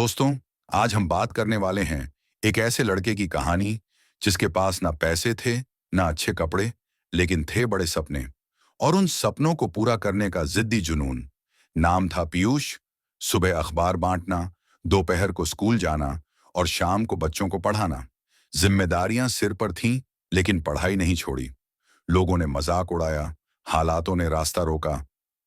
दोस्तों, आज हम बात करने वाले हैं एक ऐसे लड़के की कहानी जिसके पास ना पैसे थे, ना अच्छे कपड़े, लेकिन थे बड़े सपने और उन सपनों को पूरा करने का जिद्दी जुनून। नाम था पीयूष। सुबह अखबार बांटना, दोपहर को स्कूल जाना और शाम को बच्चों को पढ़ाना। जिम्मेदारियां सिर पर थीं, लेकिन पढ़ाई नहीं छोड़ी। लोगों ने मजाक उड़ाया, हालातों ने रास्ता रोका,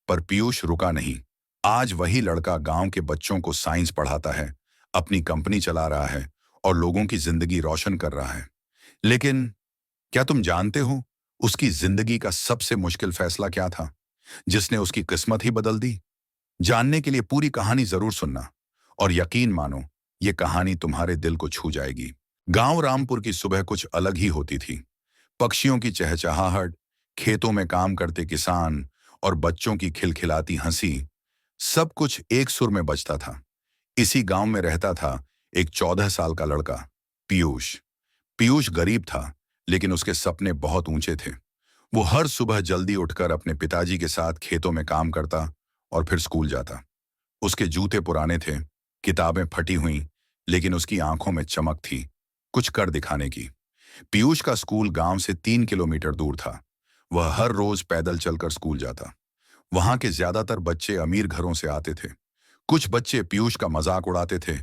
पर पीयूष रुका नहीं। आज वही लड़का गांव के बच्चों को साइंस पढ़ाता है, अपनी कंपनी चला रहा है और लोगों की जिंदगी रोशन कर रहा है। लेकिन क्या तुम जानते हो उसकी जिंदगी का सबसे मुश्किल फैसला क्या था, जिसने उसकी किस्मत ही बदल दी? जानने के लिए पूरी कहानी जरूर सुनना और यकीन मानो, ये कहानी तुम्हारे दिल को छू जाएगी। गांव रामपुर की सुबह कुछ अलग ही होती थी। पक्षियों की चहचहाहट, खेतों में काम करते किसान और बच्चों की खिलखिलाती हंसी, सब कुछ एक सुर में बजता था। इसी गांव में रहता था एक 14 साल का लड़का, पीयूष। पीयूष गरीब था, लेकिन उसके सपने बहुत ऊंचे थे। वो हर सुबह जल्दी उठकर अपने पिताजी के साथ खेतों में काम करता और फिर स्कूल जाता। उसके जूते पुराने थे, किताबें फटी हुई, लेकिन उसकी आंखों में चमक थी, कुछ कर दिखाने की। पीयूष का स्कूल गांव से 3 किलोमीटर दूर था। वह हर रोज पैदल चलकर स्कूल जाता। वहां के ज्यादातर बच्चे अमीर घरों से आते थे। कुछ बच्चे पीयूष का मजाक उड़ाते थे,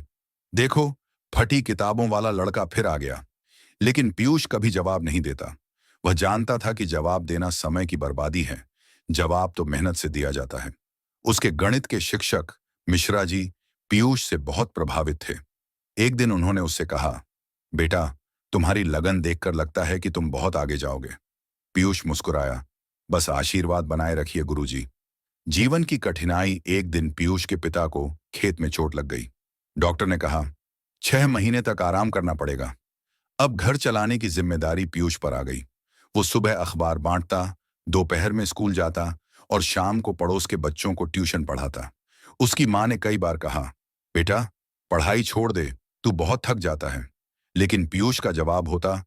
देखो, फटी किताबों वाला लड़का फिर आ गया। लेकिन पीयूष कभी जवाब नहीं देता। वह जानता था कि जवाब देना समय की बर्बादी है, जवाब तो मेहनत से दिया जाता है। उसके गणित के शिक्षक मिश्रा जी पीयूष से बहुत प्रभावित थे। एक दिन उन्होंने उससे कहा, बेटा, तुम्हारी लगन देखकर लगता है कि तुम बहुत आगे जाओगे। पीयूष मुस्कुराया, बस आशीर्वाद बनाए रखिए गुरुजी। जीवन की कठिनाई। एक दिन पीयूष के पिता को खेत में चोट लग गई। डॉक्टर ने कहा, 6 महीने तक आराम करना पड़ेगा। अब घर चलाने की जिम्मेदारी पीयूष पर आ गई। वो सुबह अखबार बांटता, दोपहर में स्कूल जाता और शाम को पड़ोस के बच्चों को ट्यूशन पढ़ाता। उसकी माँ ने कई बार कहा, बेटा, पढ़ाई छोड़ दे, तू बहुत थक जाता है। लेकिन पीयूष का जवाब होता,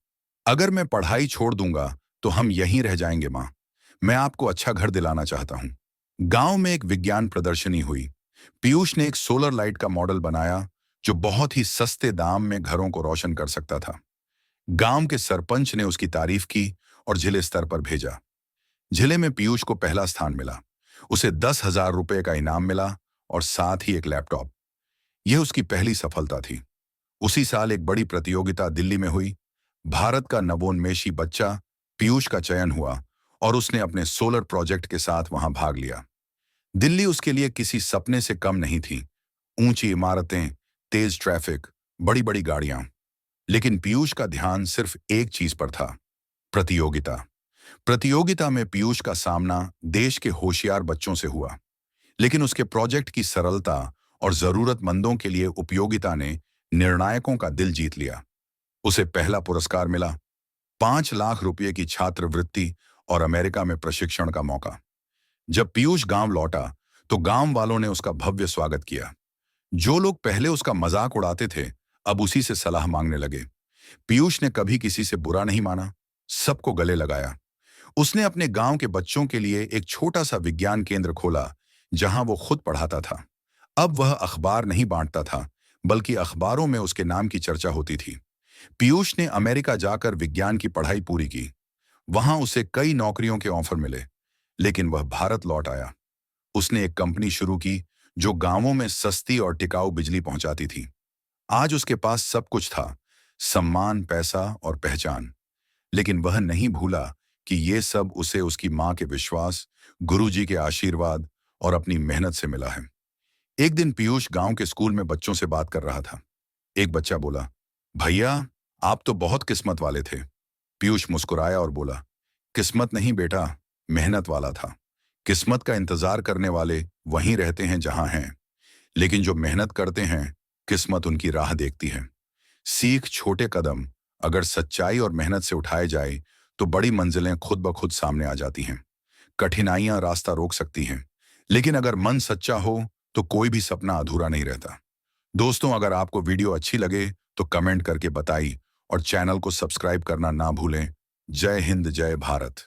अगर मैं पढ़ाई छोड़ दूंगा तो हम यहीं रह जाएंगे माँ। मैं आपको अच्छा घर दिलाना चाहता हूँ। गांव में एक विज्ञान प्रदर्शनी हुई। पीयूष ने एक सोलर लाइट का मॉडल बनाया जो बहुत ही सस्ते दाम में घरों को रोशन कर सकता था। गांव के सरपंच ने उसकी तारीफ की और जिले स्तर पर भेजा। जिले में पीयूष को पहला स्थान मिला। उसे 10,000 रुपए का इनाम मिला और साथ ही एक लैपटॉप। यह उसकी पहली सफलता थी। उसी साल एक बड़ी प्रतियोगिता दिल्ली में हुई। भारत का नवोन्मेषी बच्चा पीयूष का चयन हुआ और उसने अपने सोलर प्रोजेक्ट के साथ वहां भाग लिया। दिल्ली उसके लिए किसी सपने से कम नहीं थी। ऊंची इमारतें, तेज ट्रैफिक, बड़ी बड़ी गाड़ियां। लेकिन पीयूष का ध्यान सिर्फ एक चीज पर था, प्रतियोगिता। प्रतियोगिता में पीयूष का सामना देश के होशियार बच्चों से हुआ। लेकिन उसके प्रोजेक्ट की सरलता और जरूरतमंदों के लिए उपयोगिता ने निर्णायकों का दिल जीत लिया। उसे पहला पुरस्कार मिला, 5 लाख रुपए की छात्रवृत्ति और अमेरिका में प्रशिक्षण का मौका। जब पीयूष गांव लौटा तो गांव वालों ने उसका भव्य स्वागत किया। जो लोग पहले उसका मजाक उड़ाते थे, अब उसी से सलाह मांगने लगे। पीयूष ने कभी किसी से बुरा नहीं माना, सबको गले लगाया। उसने अपने गांव के बच्चों के लिए एक छोटा सा विज्ञान केंद्र खोला, जहां वो खुद पढ़ाता था। अब वह अखबार नहीं बांटता था, बल्कि अखबारों में उसके नाम की चर्चा होती थी। पीयूष ने अमेरिका जाकर विज्ञान की पढ़ाई पूरी की। वहां उसे कई नौकरियों के ऑफर मिले, लेकिन वह भारत लौट आया। उसने एक कंपनी शुरू की जो गांवों में सस्ती और टिकाऊ बिजली पहुंचाती थी। आज उसके पास सब कुछ था, सम्मान, पैसा और पहचान। लेकिन वह नहीं भूला कि ये सब उसे उसकी मां के विश्वास, गुरुजी के आशीर्वाद और अपनी मेहनत से मिला है। एक दिन पीयूष गांव के स्कूल में बच्चों से बात कर रहा था। एक बच्चा बोला, भैया, आप तो बहुत किस्मत वाले थे। पीयूष मुस्कुराया और बोला, किस्मत नहीं बेटा, मेहनत वाला था। किस्मत का इंतजार करने वाले वहीं रहते हैं जहां हैं, लेकिन जो मेहनत करते हैं, किस्मत उनकी राह देखती है। सीख, छोटे कदम अगर सच्चाई और मेहनत से उठाए जाए तो बड़ी मंजिलें खुद ब खुद सामने आ जाती हैं। कठिनाइयां रास्ता रोक सकती हैं, लेकिन अगर मन सच्चा हो तो कोई भी सपना अधूरा नहीं रहता। दोस्तों, अगर आपको वीडियो अच्छी लगे तो कमेंट करके बताइए और चैनल को सब्सक्राइब करना ना भूलें। जय हिंद, जय भारत।